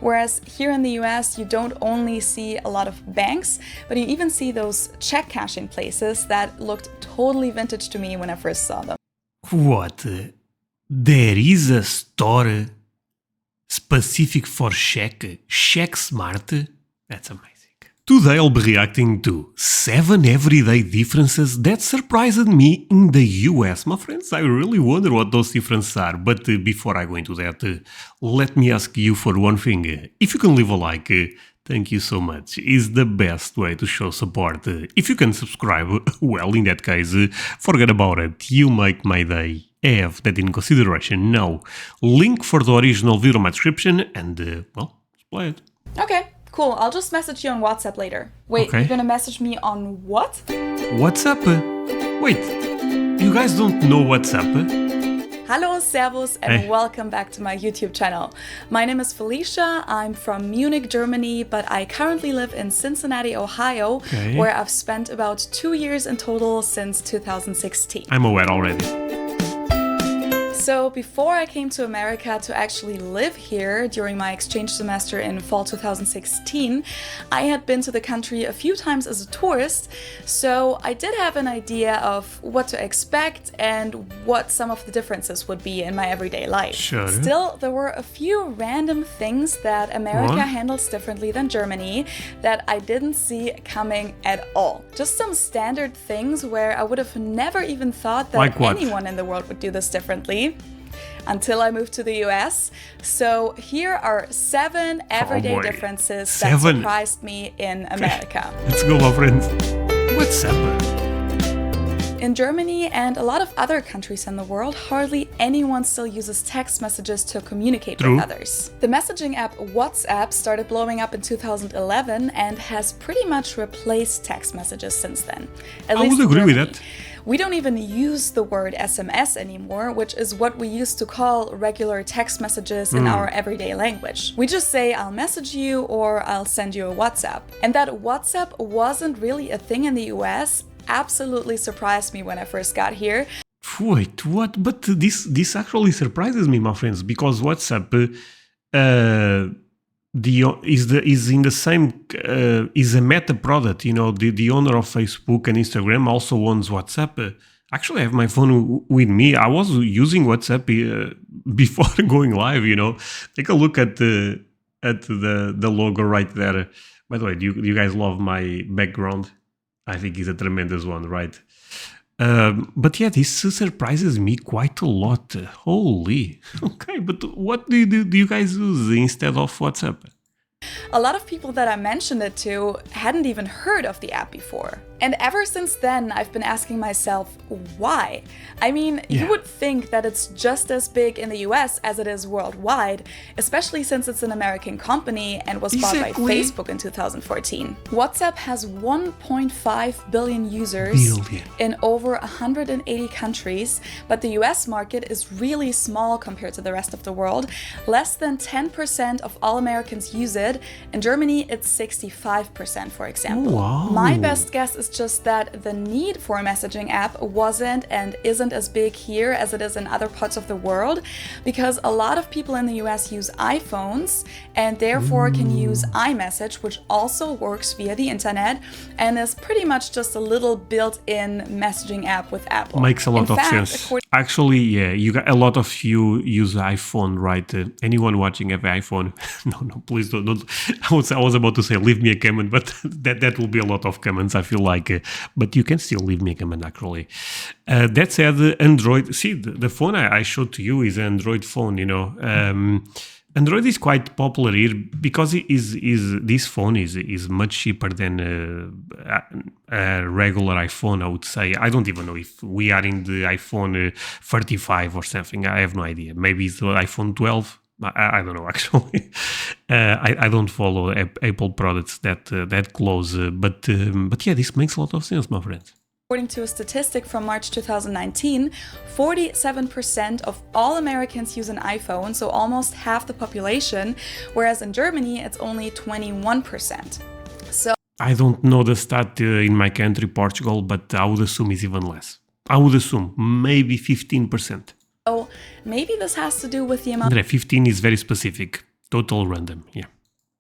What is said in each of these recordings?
Whereas here in the US, you don't only see a lot of banks, but you even see those check cashing places that looked totally vintage to me when I first saw them. What? There is a store specific for Shcks Smart? That's amazing. Today I'll be reacting to 7 everyday differences that surprised me in the US. My friends, I really wonder what those differences are. But before I go into that, let me ask you for one thing. If you can leave a like, thank you so much. It's the best way to show support. If you can subscribe, well, in that case, forget about it. You make my day. Have that in consideration now. Link for the original video in my description and, well, let's play it. Okay. Cool, I'll just message you on WhatsApp later. Wait, okay. You're gonna message me on what? WhatsApp? Wait, you guys don't know WhatsApp? Hello, servus, and welcome back to my YouTube channel. My name is Felicia, I'm from Munich, Germany, but I currently live in Cincinnati, Ohio, where I've spent about 2 years in total since 2016. I'm aware already. So before I came to America to actually live here during my exchange semester in fall 2016, I had been to the country a few times as a tourist, so I did have an idea of what to expect and what some of the differences would be in my everyday life. Sure. Still, there were a few random things that America handles differently than Germany that I didn't see coming at all. Just some standard things where I would have never even thought that anyone in the world would do this differently. Until I moved to the US. So here are 7 everyday differences that surprised me in America. Let's go, my friends. What's up? In Germany and a lot of other countries in the world, hardly anyone still uses text messages to communicate with others. The messaging app WhatsApp started blowing up in 2011 and has pretty much replaced text messages since then. I would agree with that. We don't even use the word SMS anymore, which is what we used to call regular text messages in our everyday language. We just say, I'll message you or I'll send you a WhatsApp. And that WhatsApp wasn't really a thing in the US absolutely surprised me when I first got here. Wait, what? But this actually surprises me, my friends, because WhatsApp is in the same is a meta product. You know, the owner of Facebook and Instagram also owns WhatsApp. Actually, I have my phone with me. I was using WhatsApp before going live. You know, take a look at the logo right there. By the way, do you guys love my background? I think it's a tremendous one, right? But yeah, this surprises me quite a lot. Holy. Okay, but what do you guys use instead of WhatsApp? A lot of people that I mentioned it to hadn't even heard of the app before. And ever since then, I've been asking myself, why? I mean, you would think that it's just as big in the US as it is worldwide, especially since it's an American company and was bought by Facebook in 2014. WhatsApp has 1.5 billion users in over 180 countries, but the US market is really small compared to the rest of the world. Less than 10% of all Americans use it. In Germany, it's 65%, for example. Wow. My best guess is just that the need for a messaging app wasn't and isn't as big here as it is in other parts of the world, because a lot of people in the US use iPhones and therefore can use iMessage, which also works via the internet and is pretty much just a little built-in messaging app with Apple. Makes a lot of sense. Actually, yeah, you got a lot of you use iPhone, right? Anyone watching have iPhone? No, please don't. I was about to say leave me a comment, but that will be a lot of comments, I feel like. But you can still leave me a comment, actually. That said, Android. See, the phone I showed to you is an Android phone. You know, Android is quite popular here because this phone is much cheaper than a regular iPhone, I would say. I don't even know if we are in the iPhone 35 or something. I have no idea. Maybe it's the iPhone 12. I don't know, actually. I don't follow Apple products that close. But yeah, this makes a lot of sense, my friends. According to a statistic from March 2019, 47% of all Americans use an iPhone, so almost half the population, whereas in Germany it's only 21%. So I don't know the stat in my country, Portugal, but I would assume it's even less. I would assume maybe 15%. So maybe this has to do with the amount. André, 15 is very specific. Total random, yeah.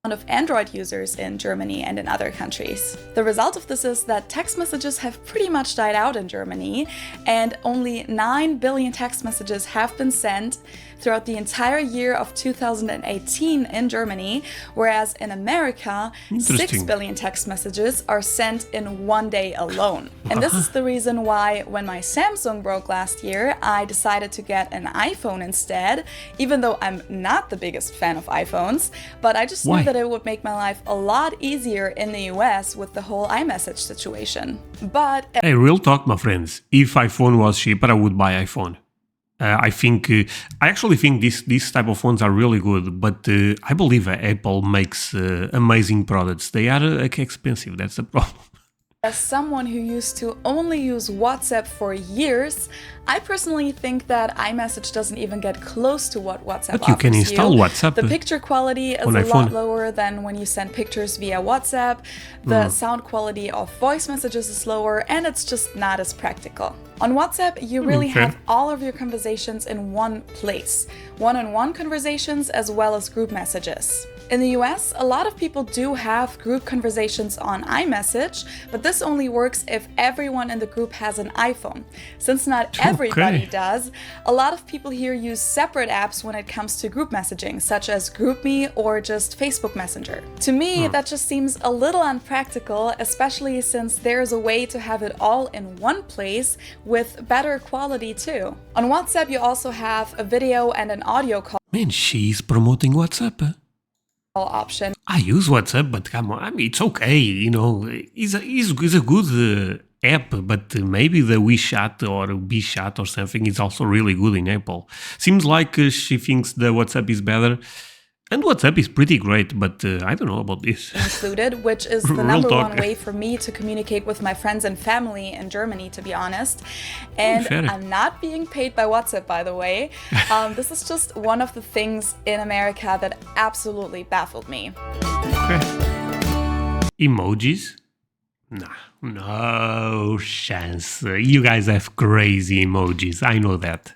Of Android users in Germany and in other countries. The result of this is that text messages have pretty much died out in Germany, and only 9 billion text messages have been sent throughout the entire year of 2018 in Germany, whereas in America, 6 billion text messages are sent in one day alone. And this is the reason why when my Samsung broke last year, I decided to get an iPhone instead, even though I'm not the biggest fan of iPhones, but I just knew that it would make my life a lot easier in the US with the whole iMessage situation. But hey, real talk, my friends. If iPhone was cheaper, I would buy iPhone. I actually think these type of phones are really good, but I believe Apple makes amazing products. They are expensive. That's the problem. As someone who used to only use WhatsApp for years, I personally think that iMessage doesn't even get close to what WhatsApp offers you. But you can install WhatsApp. The picture quality is a lot lower than when you send pictures via WhatsApp. The sound quality of voice messages is lower, and it's just not as practical. On WhatsApp, you really have all of your conversations in one place. One-on-one conversations as well as group messages. In the US, a lot of people do have group conversations on iMessage, but this only works if everyone in the group has an iPhone. Since not everybody does, a lot of people here use separate apps when it comes to group messaging, such as GroupMe or just Facebook Messenger. To me, that just seems a little unpractical, especially since there's a way to have it all in one place with better quality too. On WhatsApp, you also have a video and an audio call. Man, she's promoting WhatsApp. Option. I use WhatsApp, but come on, I mean, it's okay, you know, it's a good app, but maybe the WeChat or BChat or something is also really good in Apple. Seems like she thinks the WhatsApp is better, and WhatsApp is pretty great, but I don't know about this. Included, which is the number one way for me to communicate with my friends and family in Germany, to be honest. And I'm not being paid by WhatsApp, by the way. This is just one of the things in America that absolutely baffled me. Okay. Emojis? Nah, no chance. You guys have crazy emojis, I know that.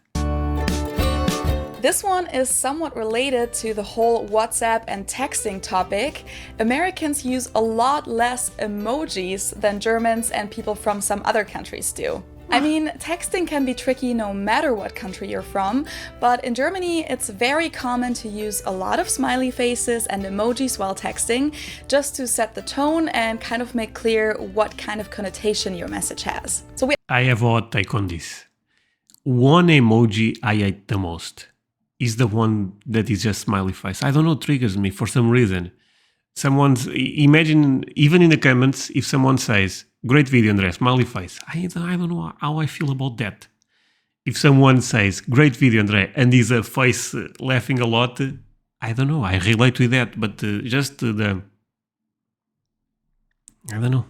This one is somewhat related to the whole WhatsApp and texting topic. Americans use a lot less emojis than Germans and people from some other countries do. I mean, texting can be tricky no matter what country you're from, but in Germany it's very common to use a lot of smiley faces and emojis while texting, just to set the tone and kind of make clear what kind of connotation your message has. I have a hot take on this. One emoji I hate the most is the one that is just smiley face. I don't know, triggers me for some reason. Imagine, even in the comments, if someone says, great video, André, smiley face. I don't know how I feel about that. If someone says, great video, André, and is a face laughing a lot, I don't know, I relate with that, but I don't know.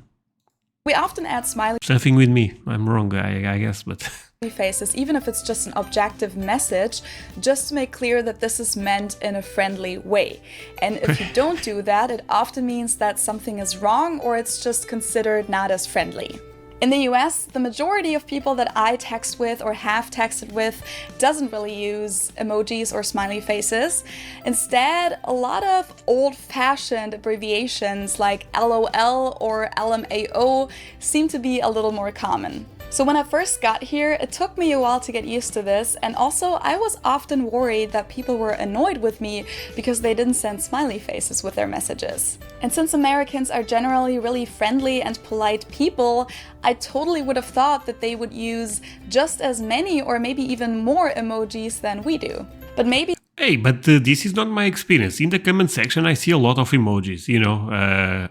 We often add smiley something with me. I'm wrong, I guess, but faces, even if it's just an objective message, just to make clear that this is meant in a friendly way. And if you don't do that, it often means that something is wrong or it's just considered not as friendly. In the US, the majority of people that I text with or have texted with doesn't really use emojis or smiley faces. Instead, a lot of old-fashioned abbreviations like LOL or LMAO seem to be a little more common. So when I first got here, it took me a while to get used to this, and also I was often worried that people were annoyed with me because they didn't send smiley faces with their messages. And since Americans are generally really friendly and polite people, I totally would have thought that they would use just as many or maybe even more emojis than we do. But maybe... Hey, but this is not my experience. In the comment section, I see a lot of emojis, you know,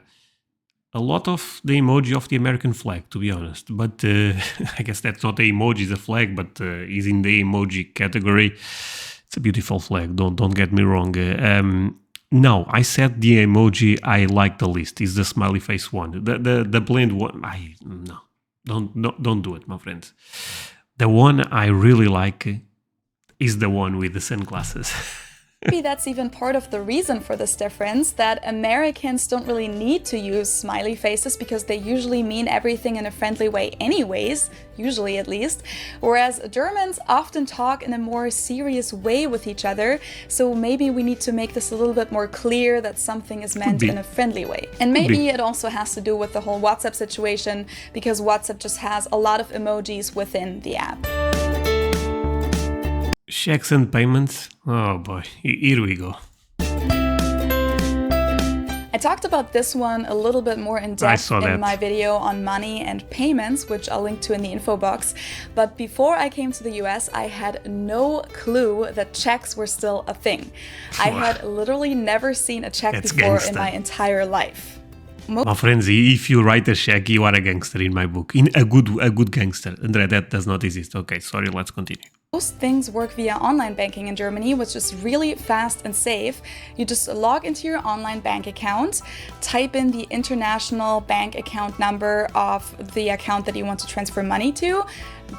a lot of the emoji of the American flag, to be honest. But I guess that's not the emoji, it's a flag, but is in the emoji category. It's a beautiful flag, don't get me wrong. No, I said the emoji I like the least is the smiley face one. The blend one, no, don't do it, my friends. The one I really like is the one with the sunglasses. Maybe that's even part of the reason for this difference, that Americans don't really need to use smiley faces because they usually mean everything in a friendly way anyways, usually at least, whereas Germans often talk in a more serious way with each other, so maybe we need to make this a little bit more clear that something is meant in a friendly way. And maybe it also has to do with the whole WhatsApp situation, because WhatsApp just has a lot of emojis within the app. Shcks and Payments? Oh boy, here we go. I talked about this one a little bit more in depth in my video on money and payments, which I'll link to in the info box. But before I came to the US, I had no clue that checks were still a thing. I had literally never seen a check before in my entire life. My friends, if you write a check, you are a gangster in my book. In a good gangster. André, that does not exist. Okay, sorry, let's continue. Most things work via online banking in Germany, which is really fast and safe. You just log into your online bank account, type in the international bank account number of the account that you want to transfer money to,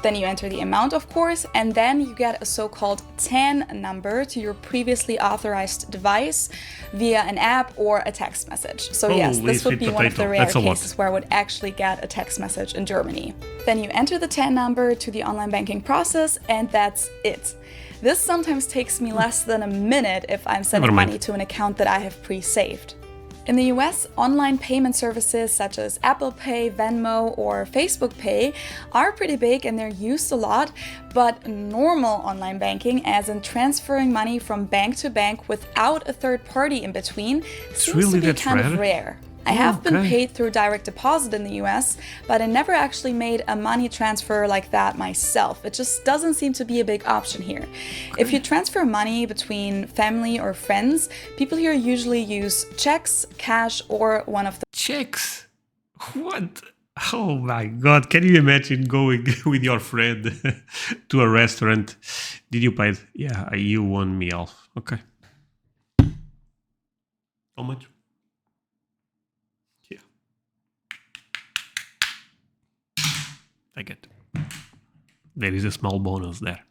then you enter the amount, of course, and then you get a so-called TAN number to your previously authorized device via an app or a text message. So yes, this would be one of the rare cases where I would actually get a text message in Germany. Then you enter the TAN number to the online banking process, and that's it. This sometimes takes me less than a minute if I'm sending money to an account that I have pre-saved. In the US, online payment services such as Apple Pay, Venmo, or Facebook Pay are pretty big and they're used a lot, but normal online banking, as in transferring money from bank to bank without a third party in between, seems to be kind of rare. I have been paid through direct deposit in the US, but I never actually made a money transfer like that myself. It just doesn't seem to be a big option here. If you transfer money between family or friends, people here usually use checks, cash, or one of the checks. What? Oh my God, can you imagine going with your friend to a restaurant? Did you pay? Yeah, you won me off. Okay. How much? I get it. There is a small bonus there.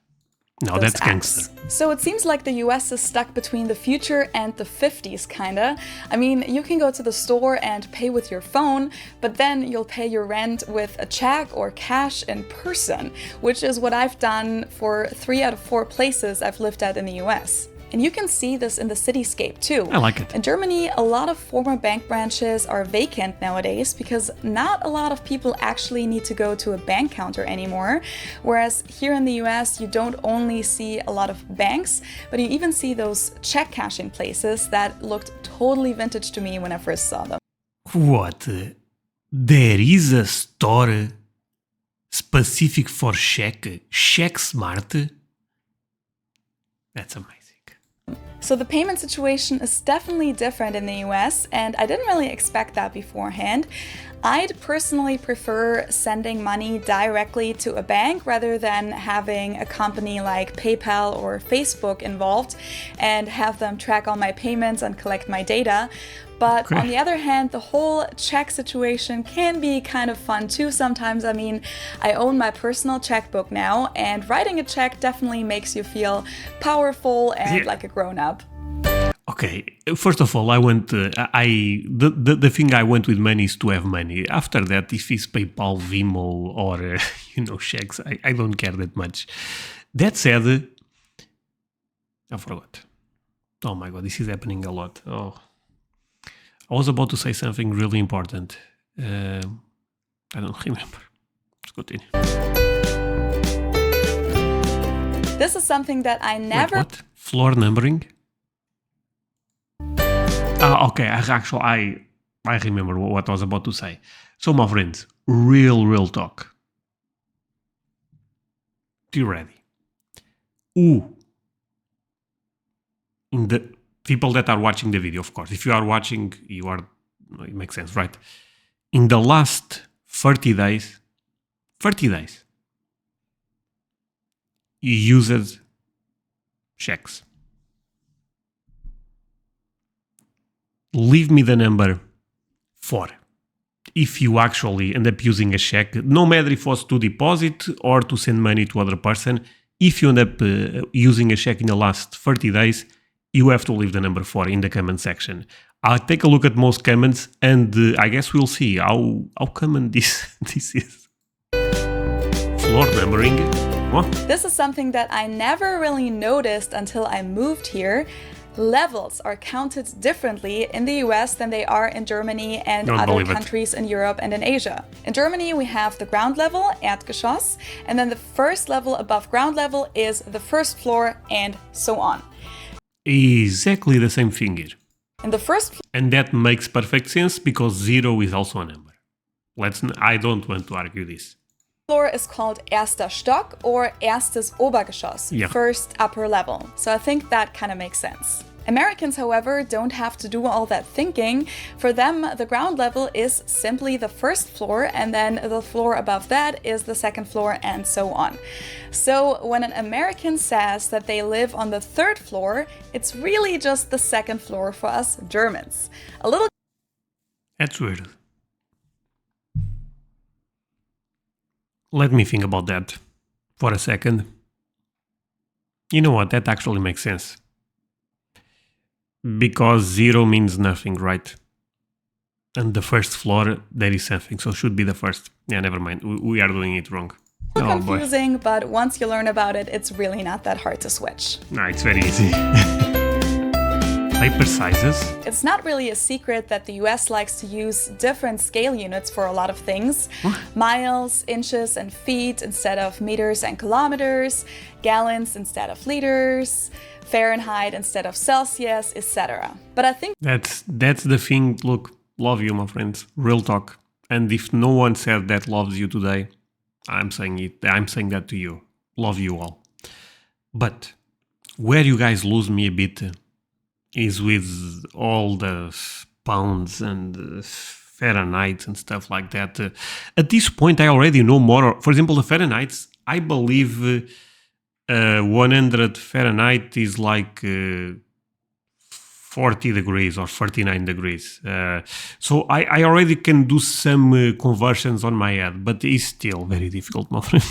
No, that's gangster. So it seems like the US is stuck between the future and the 50s, kinda. I mean, you can go to the store and pay with your phone, but then you'll pay your rent with a check or cash in person, which is what I've done for 3 out of 4 places I've lived at in the US. And you can see this in the cityscape too. I like it. In Germany, a lot of former bank branches are vacant nowadays because not a lot of people actually need to go to a bank counter anymore. Whereas here in the US, you don't only see a lot of banks, but you even see those check cashing places that looked totally vintage to me when I first saw them. What? There is a store specific for Shcks Smart? That's amazing. So the payment situation is definitely different in the US, and I didn't really expect that beforehand. I'd personally prefer sending money directly to a bank rather than having a company like PayPal or Facebook involved and have them track all my payments and collect my data. But on the other hand, the whole check situation can be kind of fun too sometimes. I mean, I own my personal checkbook now, and writing a check definitely makes you feel powerful and like a grown-up. Okay, first of all, the thing I went with money is to have money. After that, if it's PayPal, Venmo, or Shcks, I don't care that much. That said, I forgot. Oh my God, this is happening a lot. Oh. I was about to say something really important. I don't remember. Let's continue. This is something that I never... Wait, what? Floor numbering? Okay, I remember what I was about to say. So, my friends, real talk. You ready? In the... people that are watching the video, of course. If you are watching, it makes sense, right? In the last 30 days, you used checks. Leave me the number 4. If you actually end up using a check, no matter if it was to deposit or to send money to other person, if you end up using a check in the last 30 days, you have to leave the number 4 in the comment section. I'll take a look at most comments, and I guess we'll see how common this is. Floor numbering. What? This is something that I never really noticed until I moved here. Levels are counted differently in the US than they are in Germany and other countries in Europe and in Asia. In Germany, we have the ground level, Erdgeschoss, and then the first level above ground level is the first floor, and so on. Exactly the same thing here. In the first and that makes perfect sense because 0 is also a number. I don't want to argue this. Floor is called erster Stock or erstes Obergeschoss, first upper level. So I think that kind of makes sense. Americans, however, don't have to do all that thinking. For them, the ground level is simply the first floor, and then the floor above that is the second floor, and so on. So when an American says that they live on the third floor, it's really just the second floor for us Germans. A little. That's weird. Let me think about that for a second. You know what? That actually makes sense. Because 0 means nothing, right? And the first floor, there is something, so should be the first. Yeah, never mind. We are doing it wrong. Confusing, but once you learn about it, it's really not that hard to switch. No, it's very easy. Paper sizes. It's not really a secret that the US likes to use different scale units for a lot of things. What? Miles, inches, and feet instead of meters and kilometers, gallons instead of liters, Fahrenheit instead of Celsius, etc. But I think that's the thing. Look, love you, my friends. Real talk. And if no one said that loves you today, I'm saying it. I'm saying that to you. Love you all. But where you guys lose me a bit is with all the pounds and Fahrenheit and stuff like that. At this point, I already know more. For example, the Fahrenheit, I believe 100 Fahrenheit is like 40 degrees or 39 degrees. So I already can do some conversions on my head, but it's still very difficult, my friend.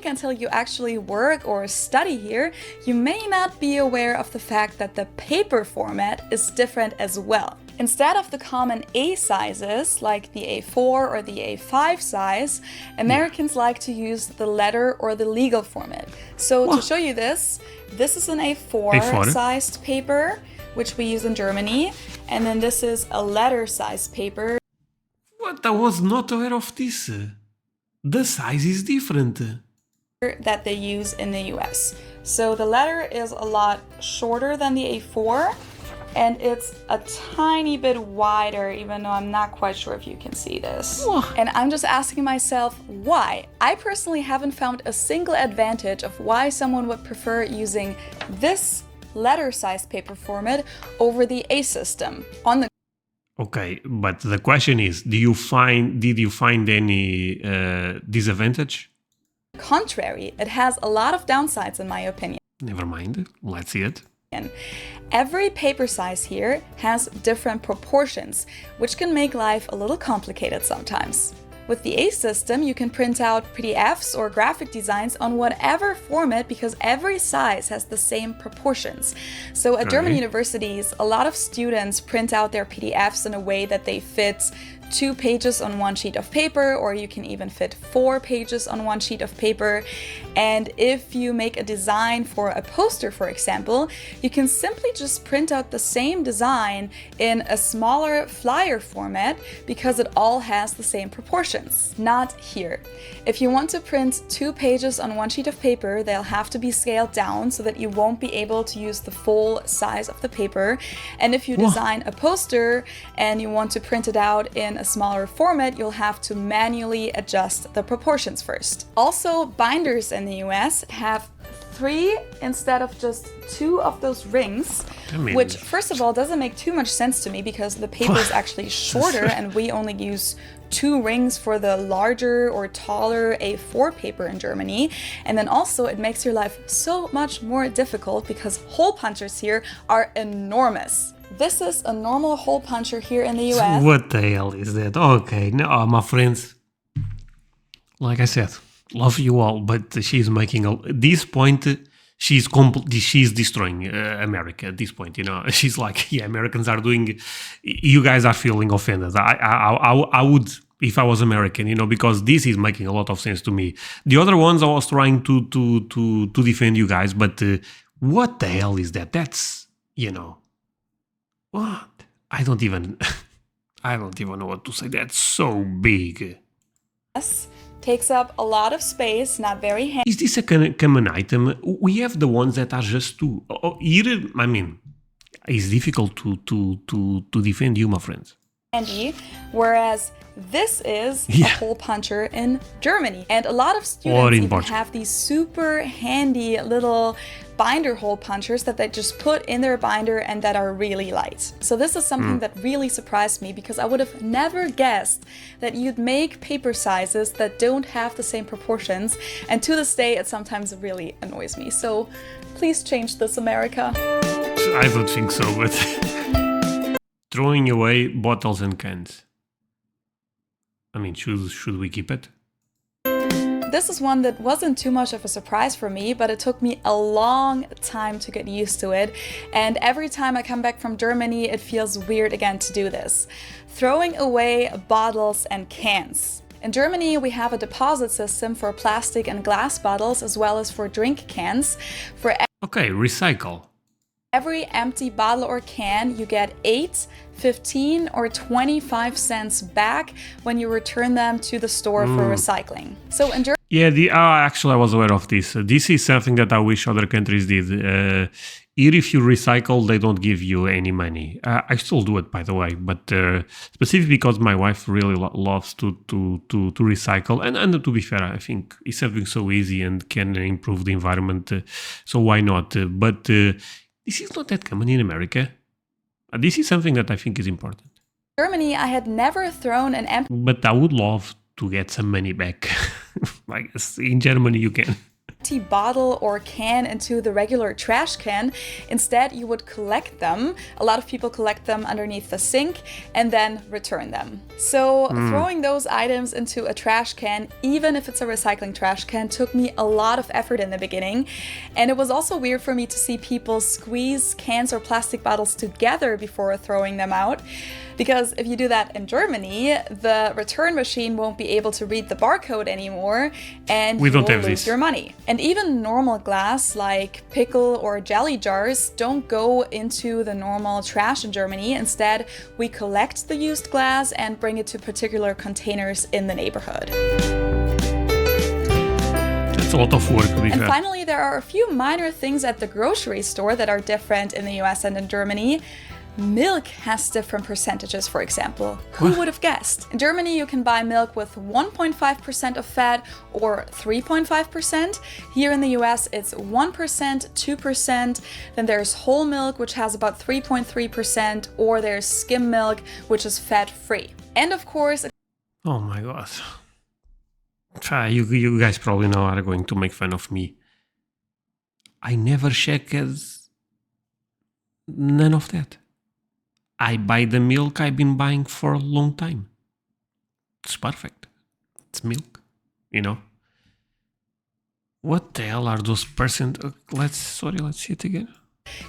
Until you actually work or study here, you may not be aware of the fact that the paper format is different as well. Instead of the common A sizes, like the A4 or the A5 size, Americans like to use the letter or the legal format. So to show you this is an A4 sized paper, which we use in Germany, and then this is a letter sized paper. What? I was not aware of this. The size is different. That they use in the US. So the letter is a lot shorter than the A4, and it's a tiny bit wider, even though I'm not quite sure if you can see this. And I'm just asking myself, why? I personally haven't found a single advantage of why someone would prefer using this letter-sized paper format over the A system. Okay, but the question is, did you find any disadvantage? Contrary, it has a lot of downsides in my opinion. Never mind, let's see it. Every paper size here has different proportions, which can make life a little complicated sometimes. With the A system, you can print out PDFs or graphic designs on whatever format because every size has the same proportions. So at German universities, a lot of students print out their PDFs in a way that they fit 2 pages on one sheet of paper, or you can even fit 4 pages on one sheet of paper. And if you make a design for a poster, for example, you can simply just print out the same design in a smaller flyer format because it all has the same proportions. Not here. If you want to print 2 pages on one sheet of paper, they'll have to be scaled down so that you won't be able to use the full size of the paper. And if you design a poster and you want to print it out in a smaller format, you'll have to manually adjust the proportions first. Also, binders in the US have 3 instead of just 2 of those rings, which first of all doesn't make too much sense to me because the paper is actually shorter and we only use 2 rings for the larger or taller A4 paper in Germany. And then also it makes your life so much more difficult because hole punchers here are enormous. This is a normal hole puncher here in the US. What the hell is that? Okay, no, my friends, like I said, love you all, but she's making this point she's destroying America at this point. She's like, yeah, Americans are doing. You guys are feeling offended. I would. If I was American, because this is making a lot of sense to me. The other ones I was trying to defend you guys, but what the hell is that? That's what? I don't even know what to say. That's so big. Yes, takes up a lot of space, not very handy. Is this a common item? We have the ones that are just two. Here, I mean, it's difficult to defend you, my friends. Handy, whereas this is a hole puncher in Germany. And a lot of students even have these super handy little binder hole punchers that they just put in their binder and that are really light. So this is something that really surprised me, because I would have never guessed that you'd make paper sizes that don't have the same proportions. And to this day, it sometimes really annoys me. So please change this, America. I don't think so, but throwing away bottles and cans. I mean, should we keep it? This is one that wasn't too much of a surprise for me, but it took me a long time to get used to it. And every time I come back from Germany, it feels weird again to do this. Throwing away bottles and cans. In Germany, we have a deposit system for plastic and glass bottles, as well as for drink cans. Okay, recycle. Every empty bottle or can, you get 8, 15 or 25 cents back when you return them to the store for recycling. So in Germany... Yeah, actually I was aware of this. This is something that I wish other countries did. Here, if you recycle, they don't give you any money. I still do it, by the way, but specifically because my wife really loves to recycle. And to be fair, I think it's something so easy and can improve the environment. So why not? But this is not that common in America. This is something that I think is important. In Germany, I had never thrown an empty... But I would love to get some money back. I guess in Germany you can. Bottle or can into the regular trash can. Instead, you would collect them. A lot of people collect them underneath the sink and then return them. So throwing those items into a trash can, even if it's a recycling trash can, took me a lot of effort in the beginning. And it was also weird for me to see people squeeze cans or plastic bottles together before throwing them out. Because if you do that in Germany, the return machine won't be able to read the barcode anymore and you will lose your money. And even normal glass like pickle or jelly jars don't go into the normal trash in Germany. Instead, we collect the used glass and bring it to particular containers in the neighborhood. That's a lot of work. And finally, there are a few minor things at the grocery store that are different in the US and in Germany. Milk has different percentages, for example. Who would have guessed? In Germany, you can buy milk with 1.5% of fat or 3.5%. Here in the US, it's 1%, 2%. Then there's whole milk, which has about 3.3%, or there's skim milk, which is fat-free. And of course... Oh my god. You guys probably know are going to make fun of me. I never checked none of that. I buy the milk I've been buying for a long time. It's perfect. It's milk, What the hell are those percent? Let's see it again.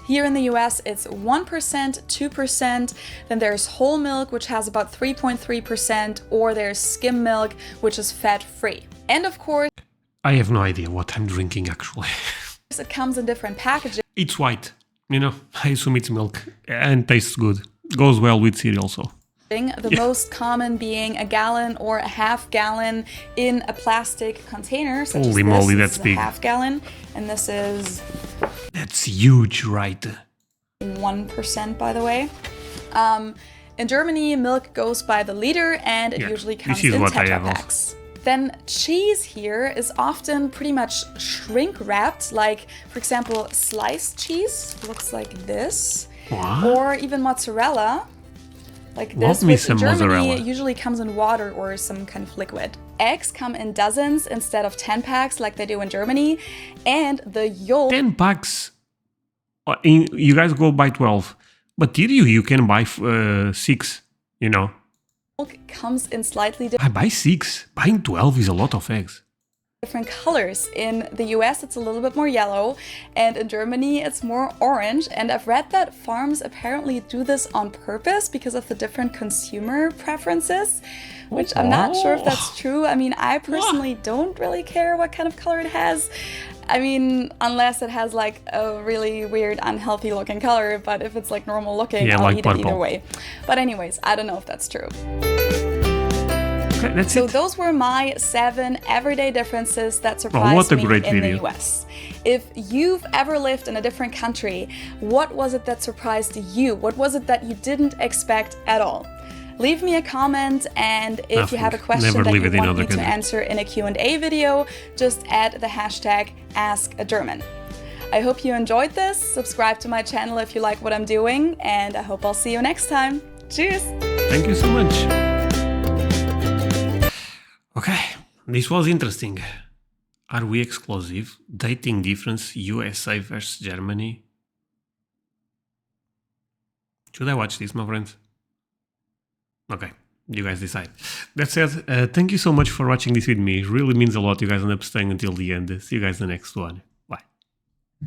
Here in the US, it's 1%, 2%. Then there's whole milk, which has about 3.3%, or there's skim milk, which is fat-free. And of course... I have no idea what I'm drinking, actually. It comes in different packages. It's white, I assume it's milk and tastes good. Goes well with cereal, so. The most common being a gallon or a half gallon in a plastic container. Such Holy as moly, this that's is big. A half gallon, and this is... That's huge, right? 1%, by the way. In Germany, milk goes by the liter, and it usually comes in Tetra packs. Then cheese here is often pretty much shrink wrapped, like, for example, sliced cheese looks like this. What? Or even mozzarella, like this, which in Germany usually comes in water or some kind of liquid. Eggs come in dozens instead of 10 packs like they do in Germany, and the yolk... 10 packs? You guys go buy 12, but here you can buy 6, Milk comes in slightly different... I buy 6. Buying 12 is a lot of eggs. different colors. In the US it's a little bit more yellow, and in Germany it's more orange, and I've read that farms apparently do this on purpose because of the different consumer preferences, which I'm not sure if that's true. I mean, I personally don't really care what kind of color it has. I mean, unless it has like a really weird, unhealthy looking color, but if it's like normal looking, I'll like eat purple. it either way. But anyways, I don't know if that's true. That's so it. those were my 7 everyday differences that surprised me in the US. If you've ever lived in a different country, what was it that surprised you? What was it that you didn't expect at all? Leave me a comment, and if you have a question that you want me to answer in a Q&A video, just add the hashtag #AskAGerman. I hope you enjoyed this. Subscribe to my channel if you like what I'm doing, and I hope I'll see you next time. Cheers! Thank you so much. Okay, this was interesting. Are we exclusive? Dating difference USA versus Germany? Should I watch this, my friends? Okay, you guys decide. That said, thank you so much for watching this with me. It really means a lot. You guys end up staying until the end. See you guys in the next one.